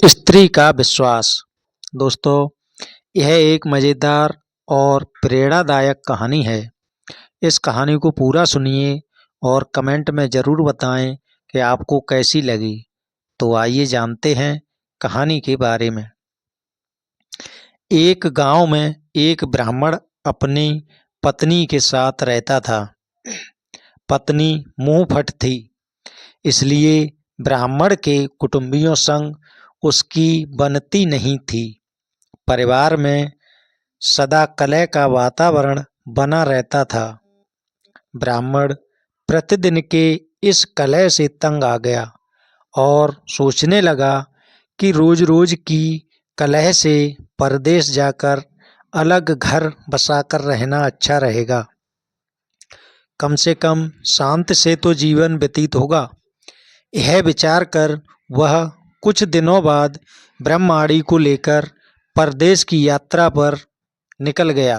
स्त्री का विश्वास। दोस्तों, यह एक मज़ेदार और प्रेरणादायक कहानी है। इस कहानी को पूरा सुनिए और कमेंट में ज़रूर बताएं कि आपको कैसी लगी। तो आइए जानते हैं कहानी के बारे में। एक गांव में एक ब्राह्मण अपनी पत्नी के साथ रहता था। पत्नी मुंहफट थी, इसलिए ब्राह्मण के कुटुंबियों संग उसकी बनती नहीं थी। परिवार में सदा कलह का वातावरण बना रहता था। ब्राह्मण प्रतिदिन के इस कलह से तंग आ गया और सोचने लगा कि रोज रोज की कलह से परदेश जाकर अलग घर बसाकर रहना अच्छा रहेगा। कम से कम शांत से तो जीवन व्यतीत होगा। यह विचार कर वह कुछ दिनों बाद ब्रह्मवाणी को लेकर परदेश की यात्रा पर निकल गया।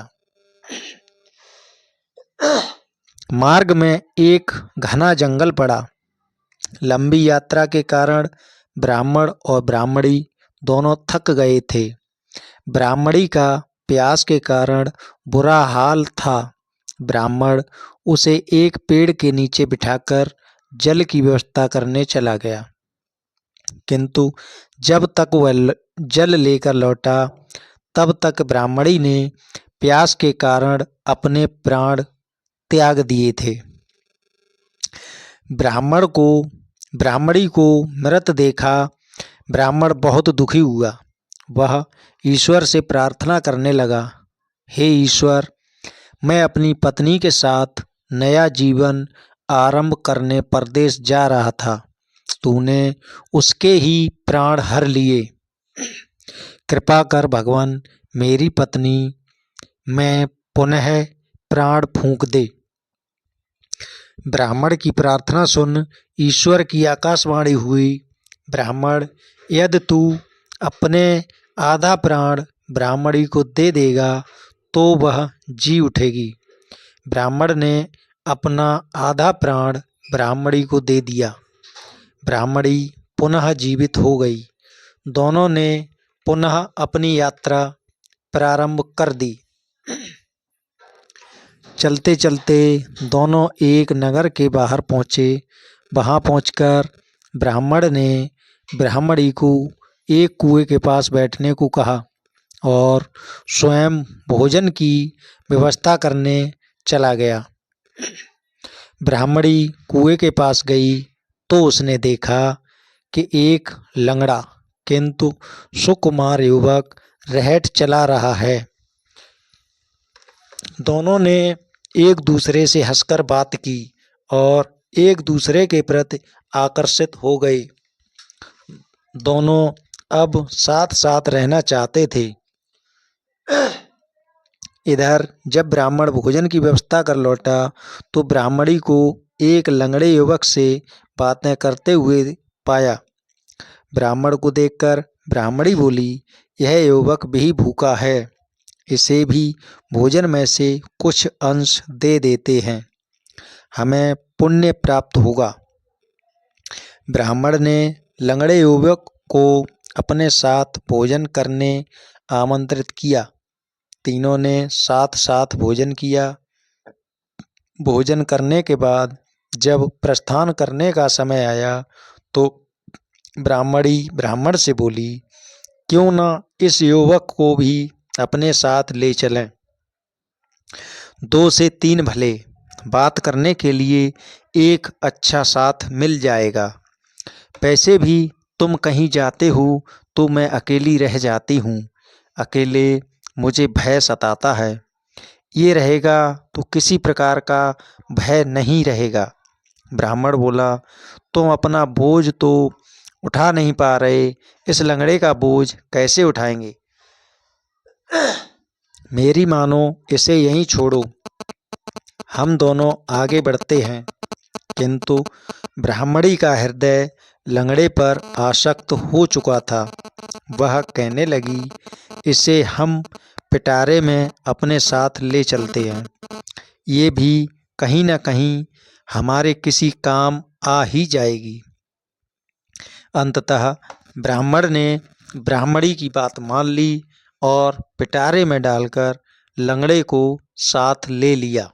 मार्ग में एक घना जंगल पड़ा। लंबी यात्रा के कारण ब्राह्मण और ब्राह्मणी दोनों थक गए थे। ब्राह्मणी का प्यास के कारण बुरा हाल था। ब्राह्मण उसे एक पेड़ के नीचे बिठाकर जल की व्यवस्था करने चला गया, किंतु जब तक वह जल लेकर लौटा तब तक ब्राह्मणी ने प्यास के कारण अपने प्राण त्याग दिए थे। ब्राह्मणी को मृत देखा ब्राह्मण बहुत दुखी हुआ। वह ईश्वर से प्रार्थना करने लगा, हे ईश्वर, मैं अपनी पत्नी के साथ नया जीवन आरंभ करने परदेश जा रहा था। तूने उसके ही प्राण हर लिए। कृपा कर भगवान, मेरी पत्नी में पुनः प्राण फूंक दे। ब्राह्मण की प्रार्थना सुन ईश्वर की आकाशवाणी हुई, ब्राह्मण, यदि तू अपने आधा प्राण ब्राह्मणी को दे देगा तो वह जी उठेगी। ब्राह्मण ने अपना आधा प्राण ब्राह्मणी को दे दिया। ब्राह्मणी पुनः जीवित हो गई। दोनों ने पुनः अपनी यात्रा प्रारंभ कर दी। चलते चलते दोनों एक नगर के बाहर पहुँचे। वहाँ पहुंचकर ब्राह्मण ने ब्राह्मणी को एक कुएं के पास बैठने को कहा और स्वयं भोजन की व्यवस्था करने चला गया। ब्राह्मणी कुएं के पास गई तो उसने देखा कि एक लंगड़ा किंतु सुकुमार युवक रहट चला रहा है। दोनों ने एक दूसरे से हंसकर बात की और एक दूसरे के प्रति आकर्षित हो गए। दोनों अब साथ साथ रहना चाहते थे। इधर जब ब्राह्मण भोजन की व्यवस्था कर लौटा तो ब्राह्मणी को एक लंगड़े युवक से बातें करते हुए पाया। ब्राह्मण को देखकर ब्राह्मणी बोली, यह युवक भी भूखा है, इसे भी भोजन में से कुछ अंश दे देते हैं, हमें पुण्य प्राप्त होगा। ब्राह्मण ने लंगड़े युवक को अपने साथ भोजन करने आमंत्रित किया। तीनों ने साथ साथ भोजन किया। भोजन करने के बाद जब प्रस्थान करने का समय आया तो ब्राह्मणी ब्राह्मण से बोली, क्यों न इस युवक को भी अपने साथ ले चलें। 2 से 3 भले, बात करने के लिए एक अच्छा साथ मिल जाएगा। पैसे भी तुम कहीं जाते हो तो मैं अकेली रह जाती हूँ। अकेले मुझे भय सताता है। ये रहेगा तो किसी प्रकार का भय नहीं रहेगा। ब्राह्मण बोला, तुम अपना बोझ तो उठा नहीं पा रहे, इस लंगड़े का बोझ कैसे उठाएंगे। मेरी मानो, इसे यहीं छोड़ो, हम दोनों आगे बढ़ते हैं। किंतु ब्राह्मणी का हृदय लंगड़े पर आसक्त हो चुका था। वह कहने लगी, इसे हम पिटारे में अपने साथ ले चलते हैं, ये भी कहीं न कहीं हमारे किसी काम आ ही जाएगी। अंततः ब्राह्मण ने ब्राह्मणी की बात मान ली और पिटारे में डालकर लंगड़े को साथ ले लिया।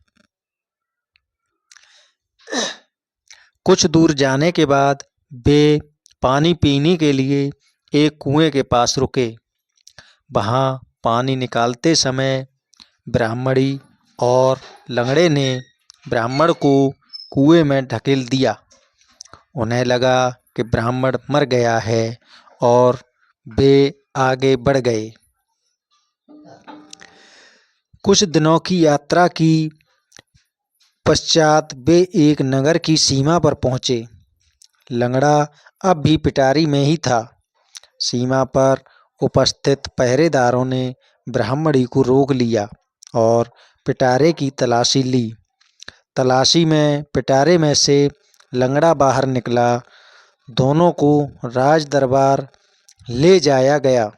कुछ दूर जाने के बाद वे पानी पीने के लिए एक कुएं के पास रुके। वहाँ पानी निकालते समय ब्राह्मणी और लंगड़े ने ब्राह्मण को कुएं में ढकेल दिया। उन्हें लगा कि ब्राह्मण मर गया है और वे आगे बढ़ गए। कुछ दिनों की यात्रा की पश्चात वे एक नगर की सीमा पर पहुँचे। लंगड़ा अब भी पिटारी में ही था। सीमा पर उपस्थित पहरेदारों ने ब्राह्मणी को रोक लिया और पिटारे की तलाशी ली। तलाशी में पिटारे में से लंगड़ा बाहर निकला। दोनों को राज दरबार ले जाया गया।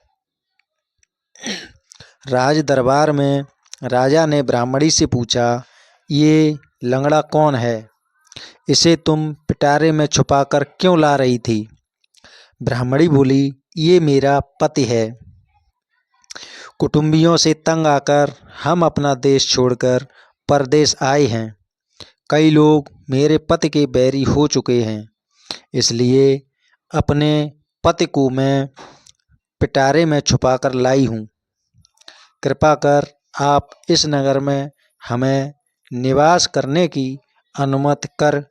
राज दरबार में राजा ने ब्राह्मणी से पूछा, ये लंगड़ा कौन है? इसे तुम पिटारे में छुपाकर क्यों ला रही थी? ब्राह्मणी बोली, ये मेरा पति है। कुटुंबियों से तंग आकर हम अपना देश छोड़कर परदेश आए हैं। कई लोग मेरे पति के बैरी हो चुके हैं, इसलिए अपने पति को मैं पिटारे में छुपाकर लाई हूँ। कृपा कर आप इस नगर में हमें निवास करने की अनुमति कर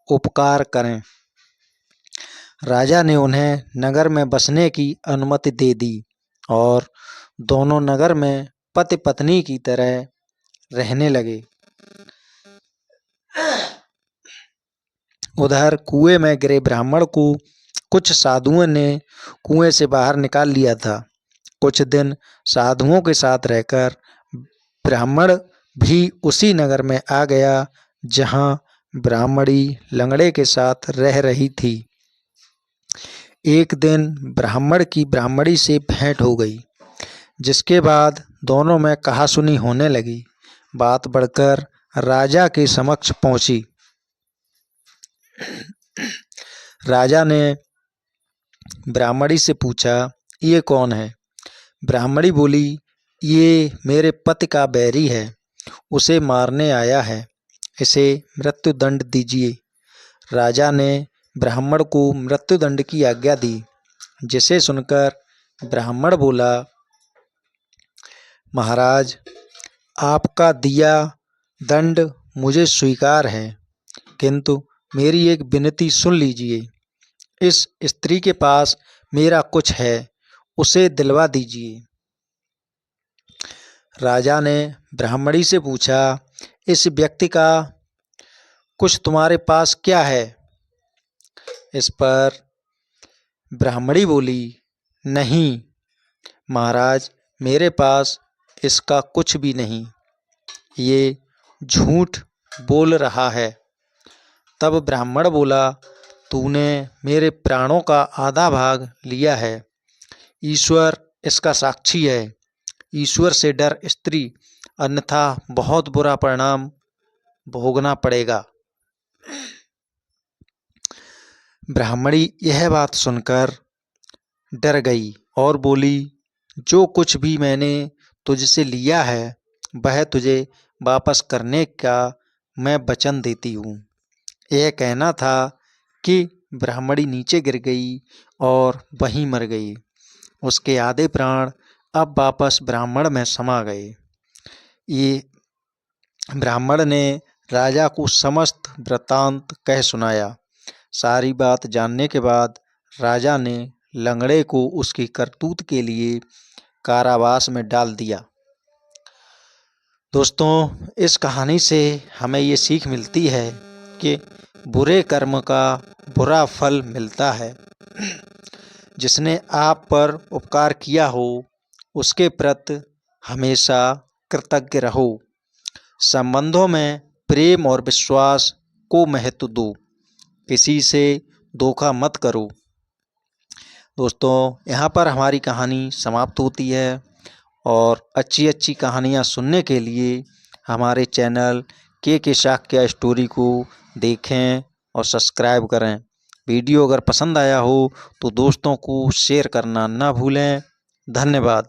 उपकार करें। राजा ने उन्हें नगर में बसने की अनुमति दे दी और दोनों नगर में पति पत्नी की तरह रहने लगे। उधर कुएं में गिरे ब्राह्मण को कुछ साधुओं ने कुएं से बाहर निकाल लिया था। कुछ दिन साधुओं के साथ रहकर ब्राह्मण भी उसी नगर में आ गया जहां ब्राह्मणी लंगड़े के साथ रह रही थी। एक दिन ब्राह्मण की ब्राह्मणी से भेंट हो गई, जिसके बाद दोनों में कहासुनी होने लगी। बात बढ़कर राजा के समक्ष पहुंची। राजा ने ब्राह्मणी से पूछा, ये कौन है? ब्राह्मणी बोली, ये मेरे पति का बैरी है, उसे मारने आया है, इसे मृत्युदंड दीजिए। राजा ने ब्राह्मण को मृत्युदंड की आज्ञा दी, जिसे सुनकर ब्राह्मण बोला, महाराज, आपका दिया दंड मुझे स्वीकार है, किंतु मेरी एक विनती सुन लीजिए। इस स्त्री के पास मेरा कुछ है, उसे दिलवा दीजिए। राजा ने ब्राह्मणी से पूछा, इस व्यक्ति का कुछ तुम्हारे पास क्या है? इस पर ब्राह्मणी बोली, नहीं महाराज, मेरे पास इसका कुछ भी नहीं, ये झूठ बोल रहा है। तब ब्राह्मण बोला, तूने मेरे प्राणों का आधा भाग लिया है, ईश्वर इसका साक्षी है। ईश्वर से डर स्त्री, अन्यथा बहुत बुरा परिणाम भोगना पड़ेगा। ब्राह्मणी यह बात सुनकर डर गई और बोली, जो कुछ भी मैंने तुझसे लिया है वह तुझे वापस करने का मैं वचन देती हूँ। यह कहना था कि ब्राह्मणी नीचे गिर गई और वहीं मर गई। उसके आधे प्राण अब वापस ब्राह्मण में समा गए। ये ब्राह्मण ने राजा को समस्त वृत्तांत कह सुनाया। सारी बात जानने के बाद राजा ने लंगड़े को उसकी करतूत के लिए कारावास में डाल दिया। दोस्तों, इस कहानी से हमें ये सीख मिलती है कि बुरे कर्म का बुरा फल मिलता है। जिसने आप पर उपकार किया हो उसके प्रति हमेशा कृतज्ञ रहो। संबंधों में प्रेम और विश्वास को महत्व दो, किसी से धोखा मत करो। दोस्तों, यहाँ पर हमारी कहानी समाप्त होती है और अच्छी कहानियाँ सुनने के लिए हमारे चैनल के शाक्य स्टोरी को देखें और सब्सक्राइब करें। वीडियो अगर पसंद आया हो तो दोस्तों को शेयर करना ना भूलें। धन्यवाद।